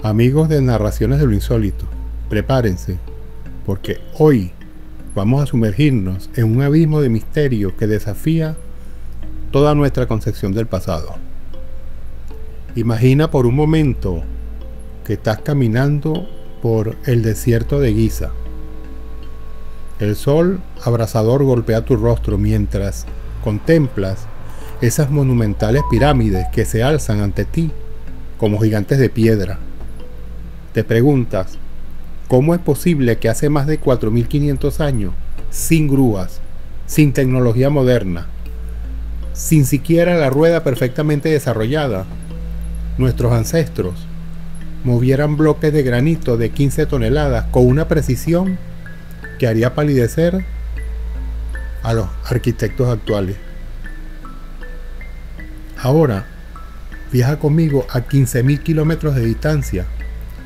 Amigos de Narraciones de lo Insólito, prepárense, porque hoy vamos a sumergirnos en un abismo de misterio que desafía toda nuestra concepción del pasado. Imagina por un momento que estás caminando por el desierto de Giza. El sol abrasador golpea tu rostro mientras contemplas esas monumentales pirámides que se alzan ante ti como gigantes de piedra. Te preguntas, ¿cómo es posible que hace más de 4500 años, sin grúas, sin tecnología moderna, sin siquiera la rueda perfectamente desarrollada, nuestros ancestros movieran bloques de granito de 15 toneladas con una precisión que haría palidecer a los arquitectos actuales? Ahora, viaja conmigo a 15.000 kilómetros de distancia,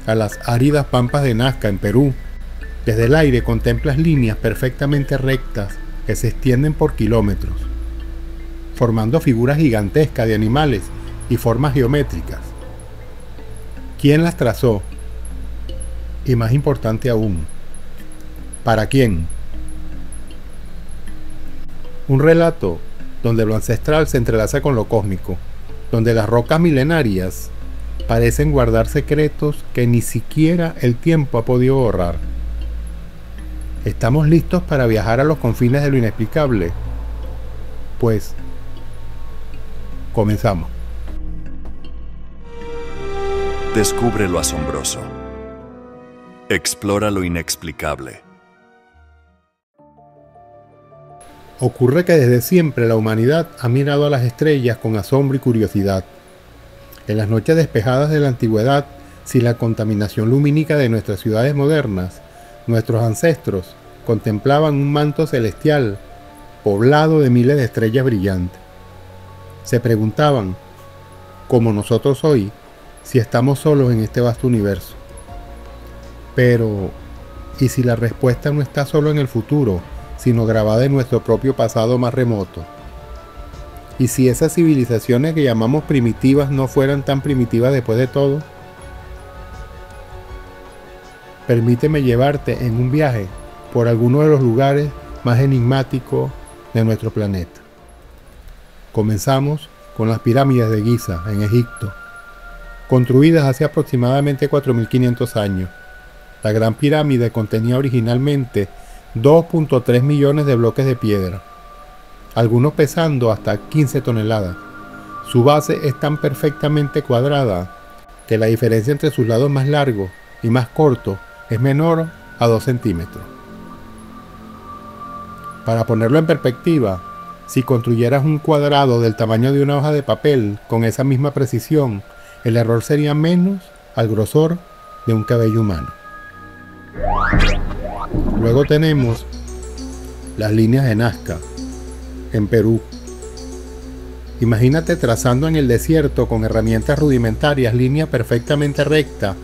a las áridas pampas de Nazca, en Perú. Desde el aire contemplas líneas perfectamente rectas que se extienden por kilómetros, formando figuras gigantescas de animales y formas geométricas. ¿Quién las trazó? Y más importante aún, ¿para quién? Un relato donde lo ancestral se entrelaza con lo cósmico, donde las rocas milenarias parecen guardar secretos que ni siquiera el tiempo ha podido borrar. ¿Estamos listos para viajar a los confines de lo inexplicable? Pues, comenzamos. Descubre lo asombroso. Explora lo inexplicable. Ocurre que desde siempre la humanidad ha mirado a las estrellas con asombro y curiosidad. En las noches despejadas de la antigüedad, sin la contaminación lumínica de nuestras ciudades modernas, nuestros ancestros contemplaban un manto celestial poblado de miles de estrellas brillantes. Se preguntaban, como nosotros hoy, si estamos solos en este vasto universo. Pero, ¿y si la respuesta no está solo en el futuro, sino grabada en nuestro propio pasado más remoto? ¿Y si esas civilizaciones que llamamos primitivas no fueran tan primitivas después de todo? Permíteme llevarte en un viaje por alguno de los lugares más enigmáticos de nuestro planeta. Comenzamos con las pirámides de Giza, en Egipto, construidas hace aproximadamente 4500 años. La Gran Pirámide contenía originalmente 2.3 millones de bloques de piedra, algunos pesando hasta 15 toneladas. Su base es tan perfectamente cuadrada que la diferencia entre sus lados más largos y más cortos es menor a 2 centímetros. Para ponerlo en perspectiva, si construyeras un cuadrado del tamaño de una hoja de papel con esa misma precisión, el error sería menos al grosor de un cabello humano. Luego tenemos las líneas de Nazca, en Perú. Imagínate trazando en el desierto con herramientas rudimentarias líneas perfectamente rectas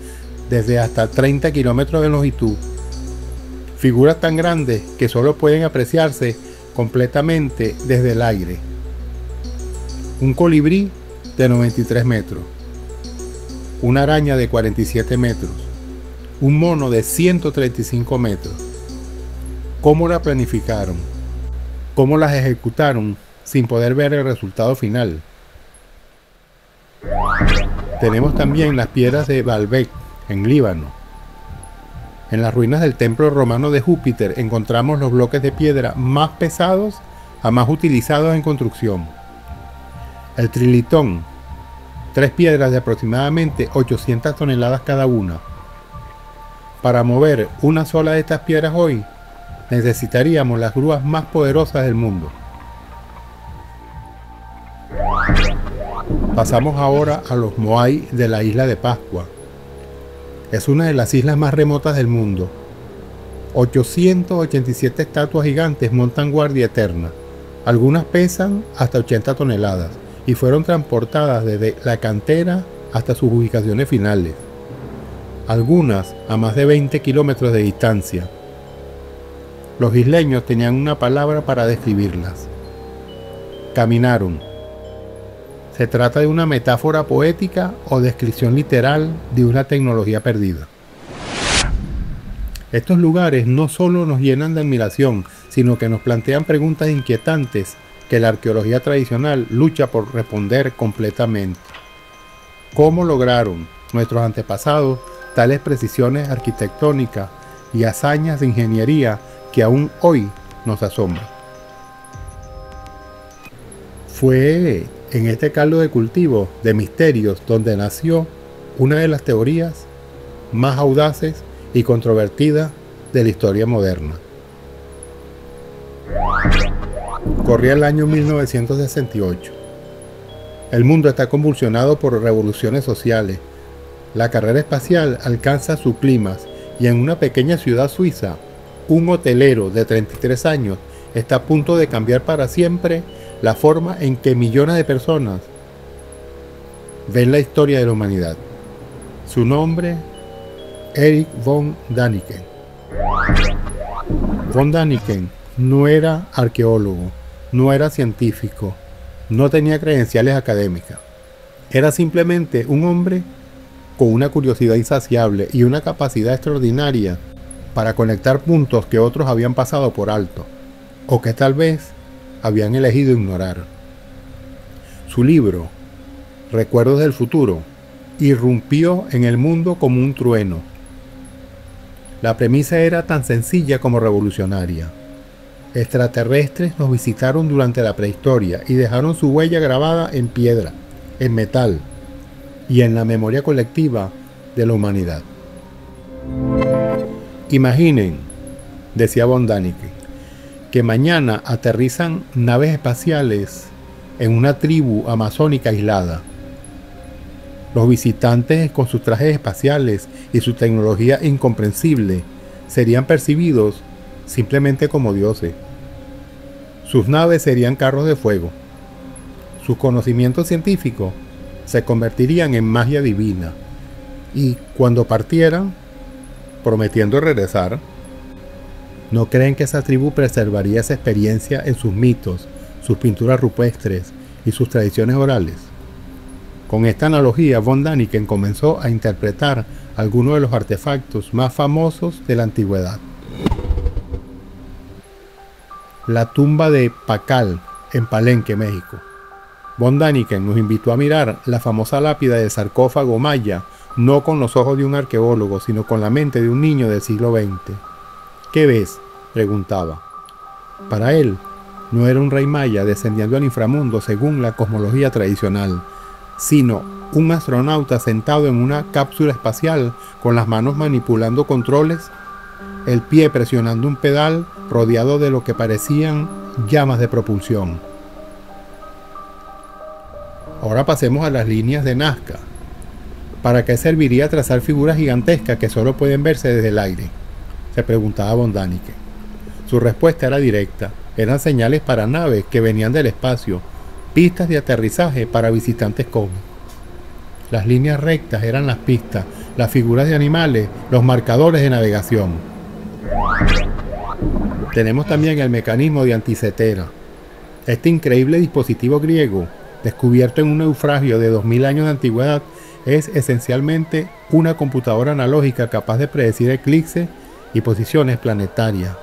desde hasta 30 kilómetros de longitud. Figuras tan grandes que solo pueden apreciarse completamente desde el aire. Un colibrí de 93 metros. Una araña de 47 metros. Un mono de 135 metros. ¿Cómo la planificaron? ¿Cómo las ejecutaron sin poder ver el resultado final? Tenemos también las piedras de Baalbek, en Líbano. En las ruinas del templo romano de Júpiter encontramos los bloques de piedra más pesados jamás utilizados en construcción. El trilitón, 3 piedras de aproximadamente 800 toneladas cada una. Para mover una sola de estas piedras hoy, necesitaríamos las grúas más poderosas del mundo. Pasamos ahora a los Moai de la isla de Pascua. Es una de las islas más remotas del mundo. 887 estatuas gigantes montan guardia eterna. Algunas pesan hasta 80 toneladas y fueron transportadas desde la cantera hasta sus ubicaciones finales. Algunas a más de 20 kilómetros de distancia. Los isleños tenían una palabra para describirlas: caminaron. ¿Se trata de una metáfora poética o descripción literal de una tecnología perdida? Estos lugares no solo nos llenan de admiración, sino que nos plantean preguntas inquietantes que la arqueología tradicional lucha por responder completamente. ¿Cómo lograron nuestros antepasados tales precisiones arquitectónicas y hazañas de ingeniería que aún hoy nos asombran? Fue en este caldo de cultivo de misterios donde nació una de las teorías más audaces y controvertidas de la historia moderna. Corría el año 1968. El mundo está convulsionado por revoluciones sociales. La carrera espacial alcanza su clímax y en una pequeña ciudad suiza, un hotelero de 33 años está a punto de cambiar para siempre la forma en que millones de personas ven la historia de la humanidad. Su nombre, Erich von Däniken. Von Däniken no era arqueólogo, no era científico, no tenía credenciales académicas. Era simplemente un hombre con una curiosidad insaciable y una capacidad extraordinaria para conectar puntos que otros habían pasado por alto, o que tal vez habían elegido ignorar. Su libro, Recuerdos del Futuro, irrumpió en el mundo como un trueno. La premisa era tan sencilla como revolucionaria. Extraterrestres nos visitaron durante la prehistoria y dejaron su huella grabada en piedra, en metal y en la memoria colectiva de la humanidad. Imaginen, decía von Däniken, que mañana aterrizan naves espaciales en una tribu amazónica aislada. Los visitantes, con sus trajes espaciales y su tecnología incomprensible, serían percibidos simplemente como dioses. Sus naves serían carros de fuego. Sus conocimientos científicos se convertirían en magia divina. Y cuando partieran, prometiendo regresar, ¿no creen que esa tribu preservaría esa experiencia en sus mitos, sus pinturas rupestres y sus tradiciones orales? Con esta analogía, von Däniken comenzó a interpretar algunos de los artefactos más famosos de la antigüedad. La tumba de Pacal, en Palenque, México. Von Däniken nos invitó a mirar la famosa lápida del sarcófago maya, no con los ojos de un arqueólogo, sino con la mente de un niño del siglo XX. ¿Qué ves?, preguntaba. Para él, no era un rey maya descendiendo al inframundo según la cosmología tradicional, sino un astronauta sentado en una cápsula espacial con las manos manipulando controles, el pie presionando un pedal rodeado de lo que parecían llamas de propulsión. Ahora pasemos a las líneas de Nazca. ¿Para qué serviría trazar figuras gigantescas que solo pueden verse desde el aire?, se preguntaba von Däniken. Su respuesta era directa. Eran señales para naves que venían del espacio, pistas de aterrizaje para visitantes cósmicos. Las líneas rectas eran las pistas, las figuras de animales, los marcadores de navegación. Tenemos también el mecanismo de Anticetera. Este increíble dispositivo griego, descubierto en un naufragio de 2000 años de antigüedad, es esencialmente una computadora analógica capaz de predecir eclipses y posiciones planetarias.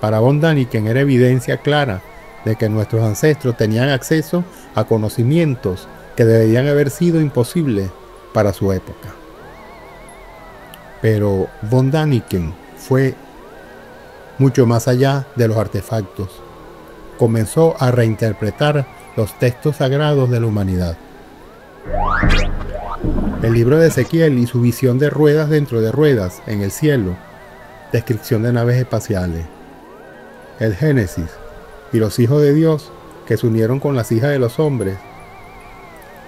Para von Däniken era evidencia clara de que nuestros ancestros tenían acceso a conocimientos que deberían haber sido imposibles para su época. Pero von Däniken fue mucho más allá de los artefactos. Comenzó a reinterpretar los textos sagrados de la humanidad. El libro de Ezequiel y su visión de ruedas dentro de ruedas en el cielo, descripción de naves espaciales. El Génesis y los hijos de Dios que se unieron con las hijas de los hombres.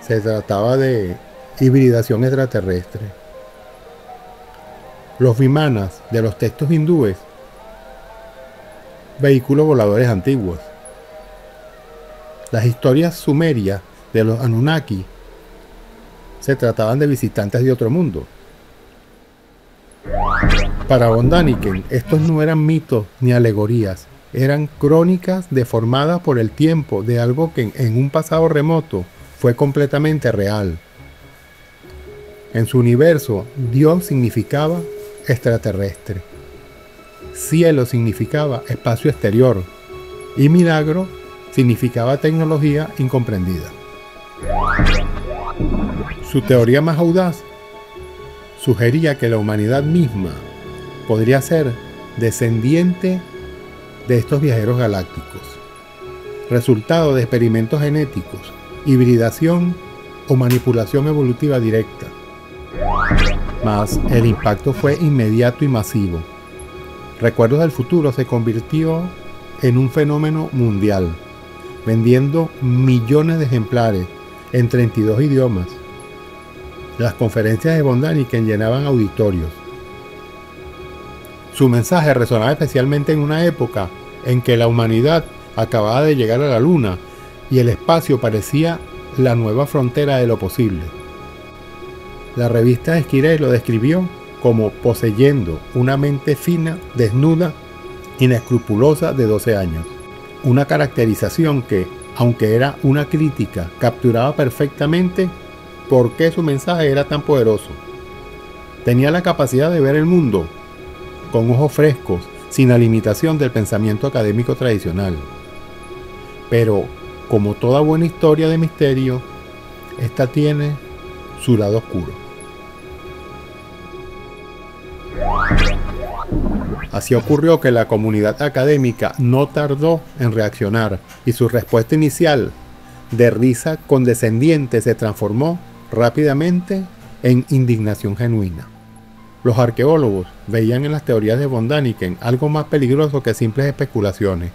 Se trataba de hibridación extraterrestre. Los vimanas de los textos hindúes, vehículos voladores antiguos. Las historias sumerias de los Anunnaki se trataban de visitantes de otro mundo. Para von Däniken, estos no eran mitos ni alegorías, eran crónicas deformadas por el tiempo de algo que en un pasado remoto fue completamente real. En su universo, Dios significaba extraterrestre, cielo significaba espacio exterior y milagro significaba tecnología incomprendida. Su teoría más audaz sugería que la humanidad misma podría ser descendiente de estos viajeros galácticos, resultado de experimentos genéticos, hibridación o manipulación evolutiva directa. Mas el impacto fue inmediato y masivo. Recuerdos del Futuro se convirtió en un fenómeno mundial, vendiendo millones de ejemplares en 32 idiomas. Las conferencias de von Däniken llenaban auditorios. Su mensaje resonaba especialmente en una época en que la humanidad acababa de llegar a la Luna y el espacio parecía la nueva frontera de lo posible. La revista Esquirel lo describió como poseyendo una mente fina, desnuda, inescrupulosa de 12 años. Una caracterización que, aunque era una crítica, capturaba perfectamente por qué su mensaje era tan poderoso. Tenía la capacidad de ver el mundo con ojos frescos, sin la limitación del pensamiento académico tradicional. Pero, como toda buena historia de misterio, esta tiene su lado oscuro. Así ocurrió que la comunidad académica no tardó en reaccionar y su respuesta inicial de risa condescendiente se transformó rápidamente en indignación genuina. Los arqueólogos veían en las teorías de von Däniken algo más peligroso que simples especulaciones,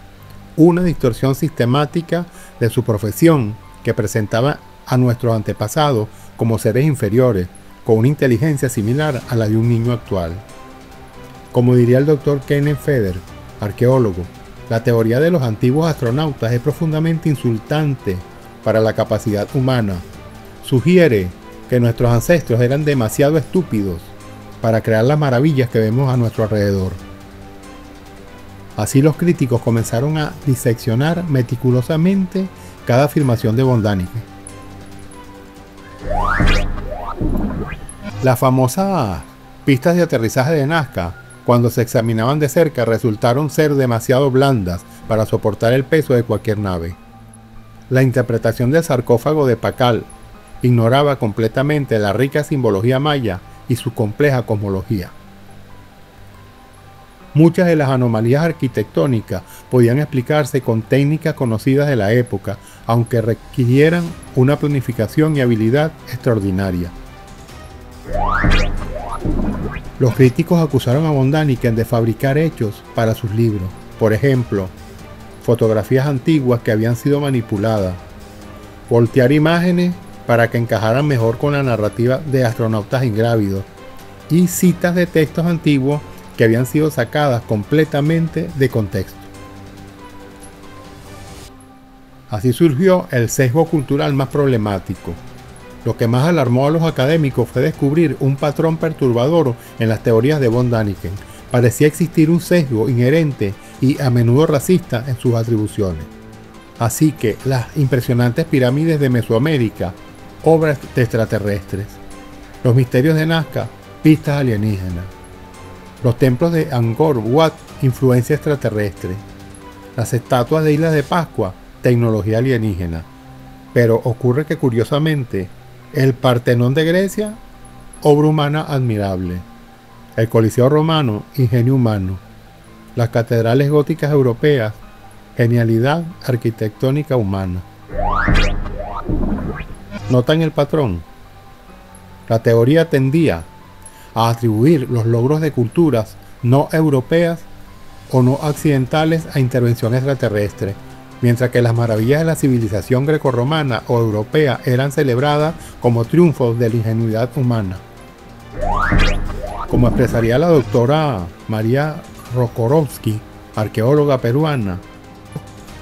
una distorsión sistemática de su profesión que presentaba a nuestros antepasados como seres inferiores, con una inteligencia similar a la de un niño actual. Como diría el Dr. Kenneth Feder, arqueólogo, la teoría de los antiguos astronautas es profundamente insultante para la capacidad humana. Sugiere que nuestros ancestros eran demasiado estúpidos para crear las maravillas que vemos a nuestro alrededor. Así los críticos comenzaron a diseccionar meticulosamente cada afirmación de von Däniken. Las famosas pistas de aterrizaje de Nazca, cuando se examinaban de cerca, resultaron ser demasiado blandas para soportar el peso de cualquier nave. La interpretación del sarcófago de Pakal ignoraba completamente la rica simbología maya y su compleja cosmología. Muchas de las anomalías arquitectónicas podían explicarse con técnicas conocidas de la época, aunque requirieran una planificación y habilidad extraordinaria. Los críticos acusaron a von Däniken de fabricar hechos para sus libros, por ejemplo, fotografías antiguas que habían sido manipuladas, voltear imágenes para que encajaran mejor con la narrativa de astronautas ingrávidos y citas de textos antiguos que habían sido sacadas completamente de contexto. Así surgió el sesgo cultural más problemático. Lo que más alarmó a los académicos fue descubrir un patrón perturbador en las teorías de von Däniken. Parecía existir un sesgo inherente y a menudo racista en sus atribuciones. Así que las impresionantes pirámides de Mesoamérica, obras de extraterrestres; los misterios de Nazca, pistas alienígenas; los templos de Angkor Wat, influencia extraterrestre; las estatuas de Islas de Pascua, tecnología alienígena. Pero ocurre que, curiosamente, el Partenón de Grecia, obra humana admirable; el Coliseo romano, ingenio humano; las catedrales góticas europeas, genialidad arquitectónica humana. ¿Notan el patrón? La teoría tendía a atribuir los logros de culturas no europeas o no occidentales a intervención extraterrestre, mientras que las maravillas de la civilización grecorromana o europea eran celebradas como triunfos de la ingenuidad humana. Como expresaría la doctora María Rokorovsky, arqueóloga peruana,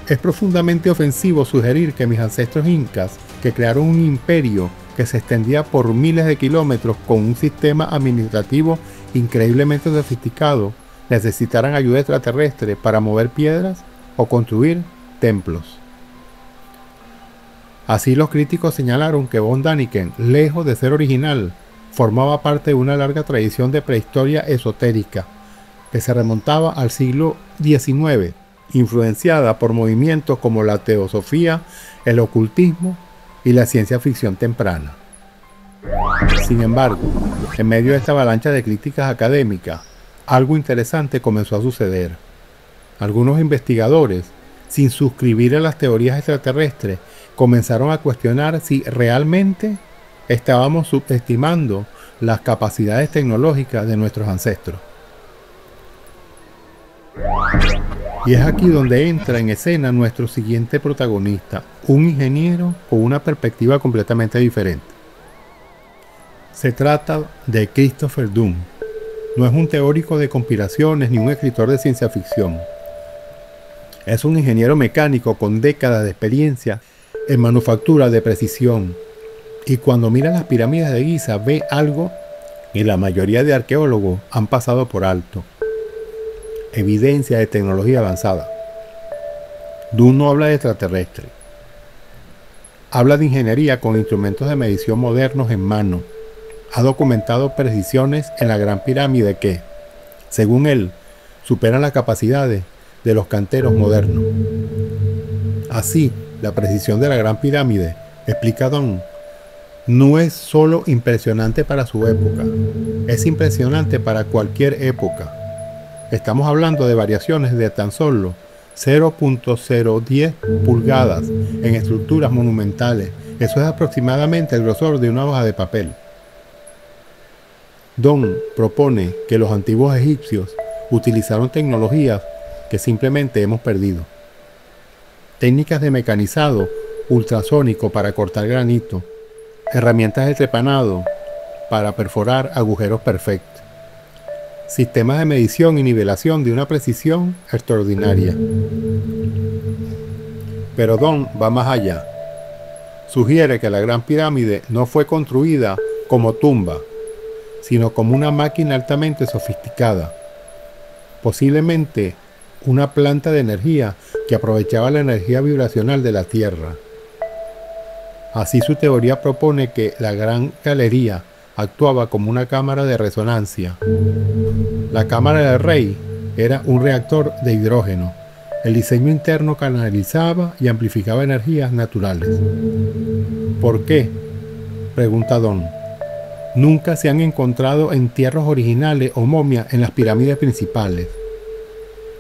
es profundamente ofensivo sugerir que mis ancestros incas, que crearon un imperio que se extendía por miles de kilómetros con un sistema administrativo increíblemente sofisticado, necesitaran ayuda extraterrestre para mover piedras o construir templos. Así los críticos señalaron que von Däniken, lejos de ser original, formaba parte de una larga tradición de prehistoria esotérica que se remontaba al siglo XIX, influenciada por movimientos como la teosofía, el ocultismo y la ciencia ficción temprana. Sin embargo, en medio de esta avalancha de críticas académicas, algo interesante comenzó a suceder. Algunos investigadores, sin suscribir a las teorías extraterrestres, comenzaron a cuestionar si realmente estábamos subestimando las capacidades tecnológicas de nuestros ancestros. Y es aquí donde entra en escena nuestro siguiente protagonista, un ingeniero con una perspectiva completamente diferente. Se trata de Christopher Dunn. No es un teórico de conspiraciones ni un escritor de ciencia ficción. Es un ingeniero mecánico con décadas de experiencia en manufactura de precisión. Y cuando mira las pirámides de Giza ve algo que la mayoría de arqueólogos han pasado por alto. Evidencia de tecnología avanzada. Dunn no habla de extraterrestre. Habla de ingeniería con instrumentos de medición modernos en mano. Ha documentado precisiones en la Gran Pirámide que, según él, superan las capacidades de los canteros modernos. Así, la precisión de la Gran Pirámide, explica Dunn, no es solo impresionante para su época, es impresionante para cualquier época. Estamos hablando de variaciones de tan solo 0.010 pulgadas en estructuras monumentales. Eso es aproximadamente el grosor de una hoja de papel. Dunn propone que los antiguos egipcios utilizaron tecnologías que simplemente hemos perdido. Técnicas de mecanizado ultrasónico para cortar granito, herramientas de trepanado para perforar agujeros perfectos, sistemas de medición y nivelación de una precisión extraordinaria. Pero Dunn va más allá. Sugiere que la Gran Pirámide no fue construida como tumba, sino como una máquina altamente sofisticada, posiblemente una planta de energía que aprovechaba la energía vibracional de la Tierra. Así su teoría propone que la Gran Galería actuaba como una cámara de resonancia. La cámara del rey era un reactor de hidrógeno. El diseño interno canalizaba y amplificaba energías naturales. ¿Por qué?, pregunta Dunn. Nunca se han encontrado entierros originales o momias en las pirámides principales.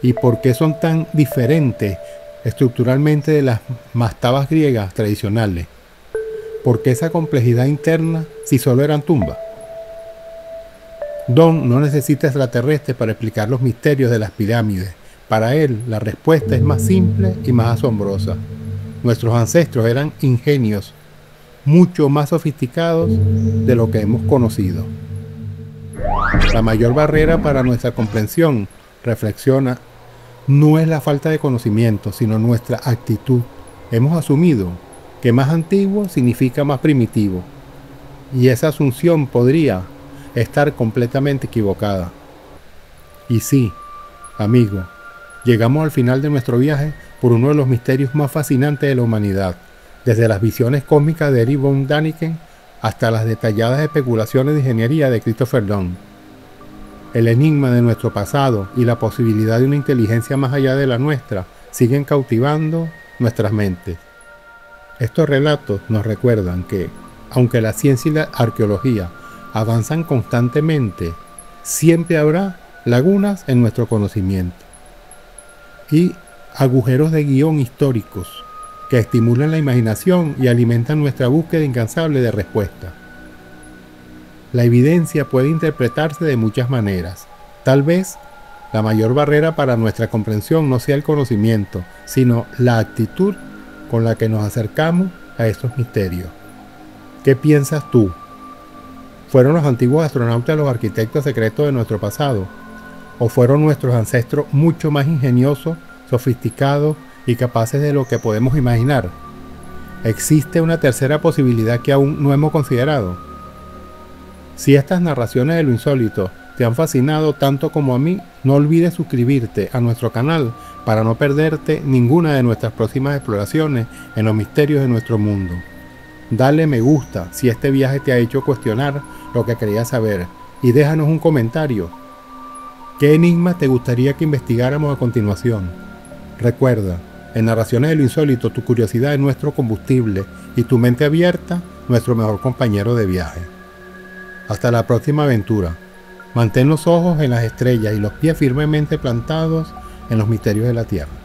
¿Y por qué son tan diferentes estructuralmente de las mastabas griegas tradicionales? ¿Por qué esa complejidad interna si solo eran tumbas? Dunn no necesita extraterrestres para explicar los misterios de las pirámides. Para él, la respuesta es más simple y más asombrosa. Nuestros ancestros eran ingenios mucho más sofisticados de lo que hemos conocido. La mayor barrera para nuestra comprensión, reflexiona, no es la falta de conocimiento, sino nuestra actitud. Hemos asumido que más antiguo significa más primitivo, y esa asunción podría estar completamente equivocada. Y sí, amigo, llegamos al final de nuestro viaje por uno de los misterios más fascinantes de la humanidad, desde las visiones cósmicas de Erich von Däniken hasta las detalladas especulaciones de ingeniería de Christopher Dunn. El enigma de nuestro pasado y la posibilidad de una inteligencia más allá de la nuestra siguen cautivando nuestras mentes. Estos relatos nos recuerdan que, aunque la ciencia y la arqueología avanzan constantemente, siempre habrá lagunas en nuestro conocimiento y agujeros de guión históricos que estimulan la imaginación y alimentan nuestra búsqueda incansable de respuestas. La evidencia puede interpretarse de muchas maneras. Tal vez la mayor barrera para nuestra comprensión no sea el conocimiento, sino la actitud con la que nos acercamos a estos misterios. ¿Qué piensas tú? ¿Fueron los antiguos astronautas los arquitectos secretos de nuestro pasado? ¿O fueron nuestros ancestros mucho más ingeniosos, sofisticados y capaces de lo que podemos imaginar? ¿Existe una tercera posibilidad que aún no hemos considerado? Si estas narraciones de lo insólito te han fascinado tanto como a mí, no olvides suscribirte a nuestro canal para no perderte ninguna de nuestras próximas exploraciones en los misterios de nuestro mundo. Dale me gusta si este viaje te ha hecho cuestionar lo que querías saber y déjanos un comentario. ¿Qué enigma te gustaría que investigáramos a continuación? Recuerda, en Narraciones de lo Insólito tu curiosidad es nuestro combustible y tu mente abierta nuestro mejor compañero de viaje. Hasta la próxima aventura. Mantén los ojos en las estrellas y los pies firmemente plantados en los misterios de la Tierra.